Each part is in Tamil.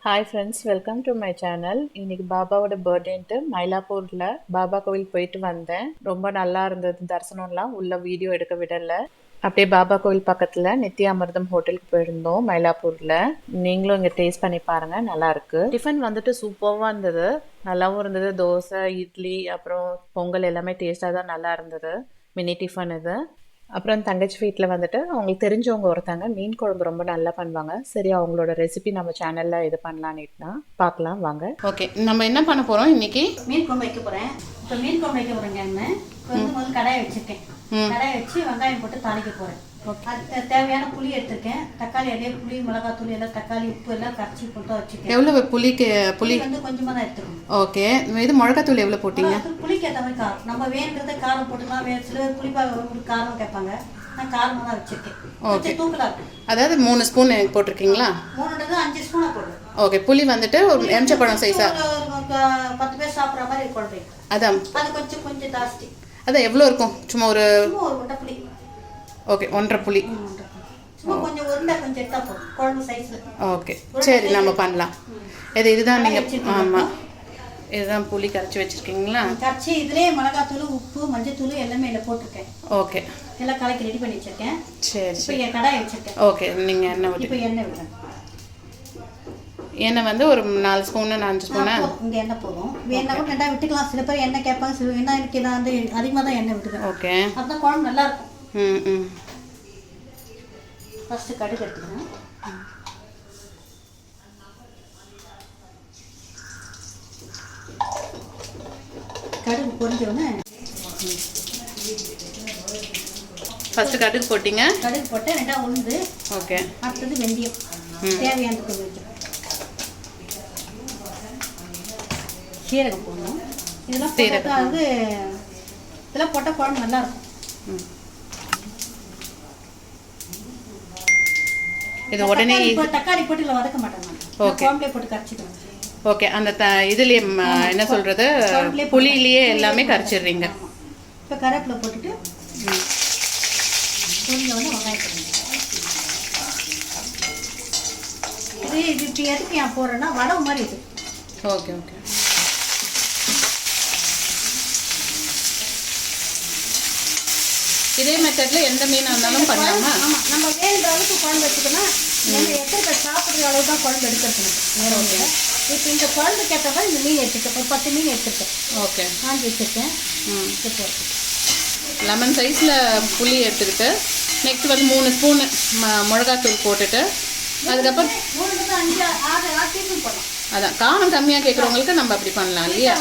Hi friends, welcome to my channel. இன்னைக்கு பாபாவோட பர்த்டேன்ட்டு மயிலாப்பூர்ல பாபா கோவில் போயிட்டு வந்தேன். ரொம்ப நல்லா இருந்தது தரிசனம்லாம். உள்ள வீடியோ எடுக்க விடல. அப்படியே பாபா கோவில் பக்கத்துல நித்யா அமிர்தம் ஹோட்டலுக்கு போயிருந்தோம் மயிலாப்பூர்ல. நீங்களும் இங்க டேஸ்ட் பண்ணி பாருங்க, நல்லா இருக்கு. டிஃபன் வந்துட்டு சூப்பர்வா இருந்தது, நல்லாவும் இருந்தது. தோசை, இட்லி, அப்புறம் பொங்கல் எல்லாமே டேஸ்டா தான் நல்லா இருந்தது. மினி டிஃபன் இது. அப்புறம் தங்கச்சி வீட்டில் வந்துட்டு அவங்களுக்கு தெரிஞ்சவங்க ஒருத்தங்க மீன் குழம்பு ரொம்ப நல்லா பண்ணுவாங்க. சரி, அவங்களோட ரெசிபி நம்ம சேனலில் இது பண்ணலான்னுட்டுனா பார்க்கலாம் வாங்க. ஓகே, நம்ம என்ன பண்ண போகிறோம் இன்னைக்கு? மீன் குழம்பு வைக்க போகிறேன். இப்போ மீன் குழம்பு வைக்க போகிறேங்க. முதல்ல கடாயை வச்சுருக்கேன். கடாயை வச்சு வெங்காயம் போட்டு தாளிக்க போகிறேன். அதுக்கு தேவையான புளி எடுத்துருக்கேன். தக்காளி அதே புளி, மிளகாத்தூள் எல்லாம், தக்காளி, உப்பு எல்லாம் கரைச்சி போட்டு வச்சுருக்கேன். எவ்வளோ புளி வந்து கொஞ்சமாக தான் எடுத்துக்கணும். ஓகே, இது மிளகாத்தூள் எவ்வளோ போட்டீங்க? புளிக்கு ஏற்ற மாதிரி காரம். நம்ம வேணுங்கிறத காரம் போட்டுக்கலாம். சில பேர் புளிப்பாக காரம் கேட்பாங்க. நான் காரமாக தான் வச்சுருக்கேன். ஓகே, தூக்கலாக இருக்கும். அதாவது 3 ஸ்பூன் போட்டிருக்கீங்களா? 5 ஸ்பூனாக போடுவேன். ஓகே, புளி வந்துட்டு ஒரு எம்சப்பழம் சைஸா 10 பேர் சாப்பிட்ற மாதிரி குழம்பு. அதான் அது கொஞ்சம் ஜாஸ்தி. அதான் எவ்வளோ இருக்கும்? சும்மா ஒரு ஒன்றரை புளி. ஓகே, 1.5 புளி. சும்மா கொஞ்சம் உருண்டை கொஞ்சம் எடுத்தா போதும், குழம்பு சைஸில். ஓகே, சரி, நம்ம பண்ணலாம். இதுதான் நீங்கள் ஆமாம், இதுதான் புளி கரைச்சி வச்சுருக்கீங்களா? கரைச்சி இதுலேயே மிளகாத்தூள், உப்பு, மஞ்சத்தூள் எல்லாமே இதில் போட்டிருக்கேன். ஓகே, எல்லாம் கலக்கி ரெடி பண்ணி வச்சுருக்கேன். சரி இப்போ என் கடாயை வச்சுருக்கேன். ஓகே, நீங்கள் எண்ணெய் ஊற்றி. இப்போ எண்ணெய் விடுறேன். எண்ணெய் வந்து ஒரு 4 ஸ்பூனு 5 ஸ்பூனா? இங்கே எண்ணெய் போதும். எண்ணெய் கூட 2 விட்டுக்கலாம். சில பேர் எண்ணெய் கேட்பாங்க. சில என்ன எனக்கு நான் வந்து அதிகமாக தான் எண்ணெய் விட்டுக்கிறேன். ஓகே, அதுதான் குழம்பு நல்லாயிருக்கும். ம். ஃபஸ்ட்டு கடுகு எடுத்துக்கிறேன். கடுகு பொரிஞ்சோடனே ஃபஸ்ட்டு கடுகு போட்டிங்க? கடுகு போட்டு 2 உளுந்து. ஓகே, அடுத்தது வெந்தயம் தேவையானது கொஞ்சம் வச்சுக்கணும். சீரகம் போடணும். இதெல்லாம் போட்டால் வந்து இதெல்லாம் போட்டால் குழம்பு நல்லாயிருக்கும். இது உடனே தக்காளி போட்டு இல்லை வதக்க மாட்டாங்க. ஓகே, குழம்புலேயே போட்டு கரைச்சிக்கணும். ஓகே, அந்த இதுலேயே என்ன சொல்கிறது, புளியிலேயே எல்லாமே கரைச்சிடுறீங்க. இப்போ கருவேப்பிலை போட்டுட்டு கொஞ்சம் வந்து வெங்காயம் போடுங்க. இது இப்படி எதுக்கு ஏன் போடுறேன்னா வடை மாதிரி இது. ஓகே ஓகே, இதே மெத்தடில் எந்த மீனாக இருந்தாலும் பண்ணலாமா? ஆமாம், நம்ம வேணுன்ற அளவுக்கு குழம்பு எடுத்துக்கணும். எத்தனை பேர் சாப்பிட்ற அளவு தான் குழம்பு எடுத்துக்கணும். வேறு இப்போ இந்த குழம்புக்கு ஏற்ற மாதிரி இந்த மீன் எடுத்துக்கேன். ஒரு 10 மீன் எடுத்துருக்கேன். ஓகே, காஞ்சி வச்சுருக்கேன். லெமன் சைஸில் புளி எடுத்துக்கிட்டு நெக்ஸ்ட் வந்து 3 ஸ்பூனு மிளகாத்தூள் போட்டுட்டு அதுக்கப்புறம் 3 போடலாம். அதான் காரம் கம்மியாக கேட்குறவங்களுக்கு நம்ம அப்படி பண்ணலாம் இல்லையா?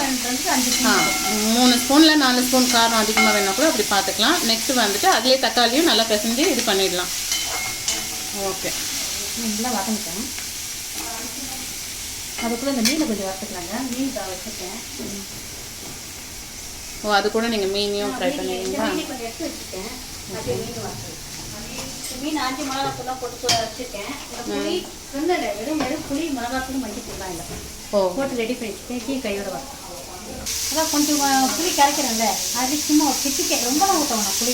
3 ஸ்பூனில் 4 ஸ்பூன் காரம் அதிகமாக வேணா கூட அப்படி பார்த்துக்கலாம். நெக்ஸ்ட்டு வந்துட்டு அதுலேயே தக்காளியும் நல்லா பிசைஞ்சு இது பண்ணிடலாம். ஓகே, நல்லா வதங்கிட்டேன். அதுக்குள்ளே இந்த மீனை கொஞ்சம் வறுத்துக்கலாங்க. மீன் வச்சுருக்கேன். ஓ, அது கூட நீங்கள் மீனையும் ஃப்ரை பண்ணுவீங்களா? கொஞ்சம் எடுத்து வச்சுருக்கேன். அப்படியே மீன் வறுத்து மீன் 5 மிளகாத்தூள்லாம் போட்டு வச்சுருக்கேன். புளி வெறும் புளி, மிளகாத்தூள், மஞ்சத்தூள்லாம் இல்லை போட்டு ரெடி பண்ணி வச்சுருக்கேன். கையோட வரும். அதான் கொஞ்சம் புளி கரைக்கிறேன்ல, அது சும்மா கிட்டிக்க ரொம்பலாம் ஊற்றணும். புளி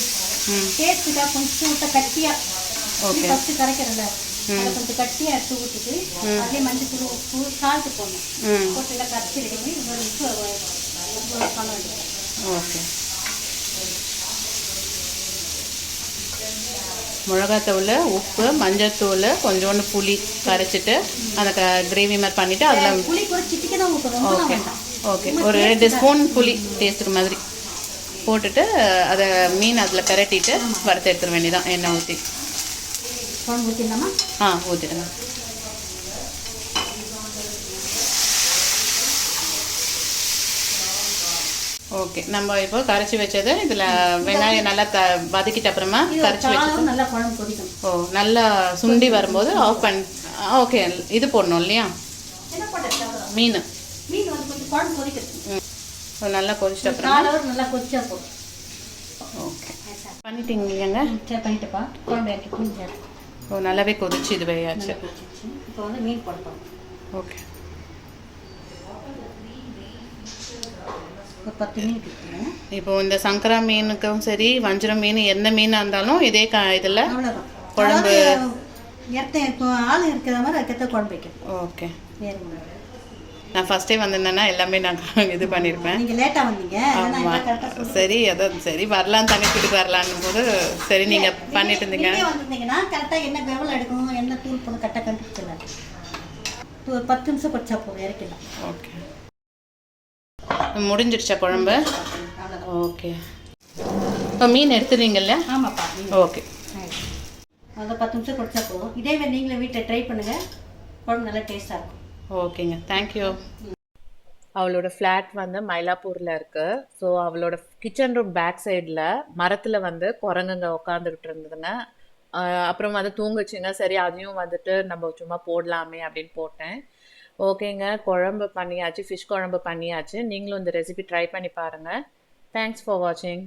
டேஸ்ட்டுக்காக கொஞ்சம் ஊற்ற கட்டியாக. ஓகே, ஃபஸ்ட்டு கரைக்கிறேன்ல, அதை கொஞ்சம் கட்டியாக எடுத்து ஊற்றிட்டு அதே மஞ்சத்தூள், உப்பு, சால்ட்டு போடணும். போட்டு எல்லாம் கரைச்சி ரெடி பண்ணி ஒரு உப்பு பண்ண வேண்டியது. ஓகே, மிளகாத்தூள், உப்பு, மஞ்சத்தூள், கொஞ்சோண்டு புளி கரைச்சிட்டு அந்த கிரேவி மாதிரி பண்ணிவிட்டு அதில் புளி கூட சிட்டிக்கு தான் ஊற்றணும். ஓகே ஓகே, ஒரு 2 ஸ்பூன் புளி டேஸ்ட்டுக்கு மாதிரி போட்டுட்டு அதை மீன் அதில் பெரட்டிட்டு வறுத்து எடுத்துட வேண்டியதான். எண்ணெய் ஊற்றி குழம்பு ஊற்றிடலாமா? ஊற்றிடுங்க. ஓகே, நம்ம இப்போ கரைச்சி வச்சது இதில் வெங்காயம் நல்லா வதக்கிட்ட அப்புறமா கரைச்சி வச்சது நல்லா குழம்பு கொதிக்கணும். ஓ, நல்லா சுண்டி வரும்போது ஆஃப் பண்ணி ஓகே இது போடணும் இல்லையா? மீன் வந்து கொஞ்சம் குழம்பு கொதிக்கணும். நல்லா கொதிச்சிட்ட அப்புறம் 4 ஹவர் நல்லா கொதிச்சா போதும். ஓகே, பண்ணிட்டீங்க இல்லையாங்க? சரி, பண்ணிட்டுப்பா. குழம்பு இறக்கி புரிஞ்சாரு. ஓ, நல்லாவே கொதிச்சு இது வேயாச்சு. இப்போ வந்து மீன் போடுப்போம். ஓகே, ஒரு 10 மீன் கொடுத்துருங்க. இப்போ இந்த சங்கரா மீனுக்கும் சரி வஞ்சிரம் மீன் எந்த மீனாக இருந்தாலும் இதே இதில் குழம்பு இப்போ ஆள் இருக்கிற மாதிரி அதுக்கேற்ற குழம்பு வைக்கணும். ஓகே. வேறு நான் ஃபஸ்ட்டே வந்திருந்தேன்னா எல்லாமே நான் இது பண்ணியிருப்பேன். நீங்கள் லேட்டாக வந்தீங்க. ஆமாம். சரி அதான் சரி வரலாம் தண்ணி வீட்டுக்கு வரலான்னும் போது சரி நீங்கள் பண்ணிட்டு இருந்தீங்க. வந்துருந்தீங்கன்னா கரெக்டாக என்ன எவ்வளோ எடுக்கணும் என்ன தூள் போகணும் கரெக்டாக கண்டுபிடிச்சிடலாம். ஒரு 10 நிமிஷம் படிச்சா போதும் இறக்கலாம். ஓகே. முடிஞ்சிடுச்சா குழம்பு? ஓகே. இப்போ மீன் எடுத்துடுறீங்கல்ல? ஆமாப்பா. ஓகே. அதை 10 நிமிஷம் குடிச்சா போதும். இதேமாதிரி நீங்களும் வீட்டில் ட்ரை பண்ணுங்கள். குழம்பு நல்லா டேஸ்ட்டாக இருக்கும். ஓகேங்க, தேங்க்யூ. அவளோட ஃப்ளாட் வந்து மயிலாப்பூரில் இருக்குது. ஸோ அவளோட கிச்சன் ரூம் பேக் சைடில் மரத்தில் வந்து குரங்குங்க உட்காந்துக்கிட்டு இருந்ததுங்க. அப்புறம் வந்து தூங்குச்சுங்க. சரி அதையும் வந்துட்டு நம்ம சும்மா போடலாமே அப்படின்னு போட்டேன். ஓகேங்க, குழம்பு பண்ணியாச்சு, ஃபிஷ் குழம்பு பண்ணியாச்சு. நீங்களும் இந்த ரெசிபி ட்ரை பண்ணி பாருங்கள். தேங்க்ஸ் ஃபார் வாட்சிங்.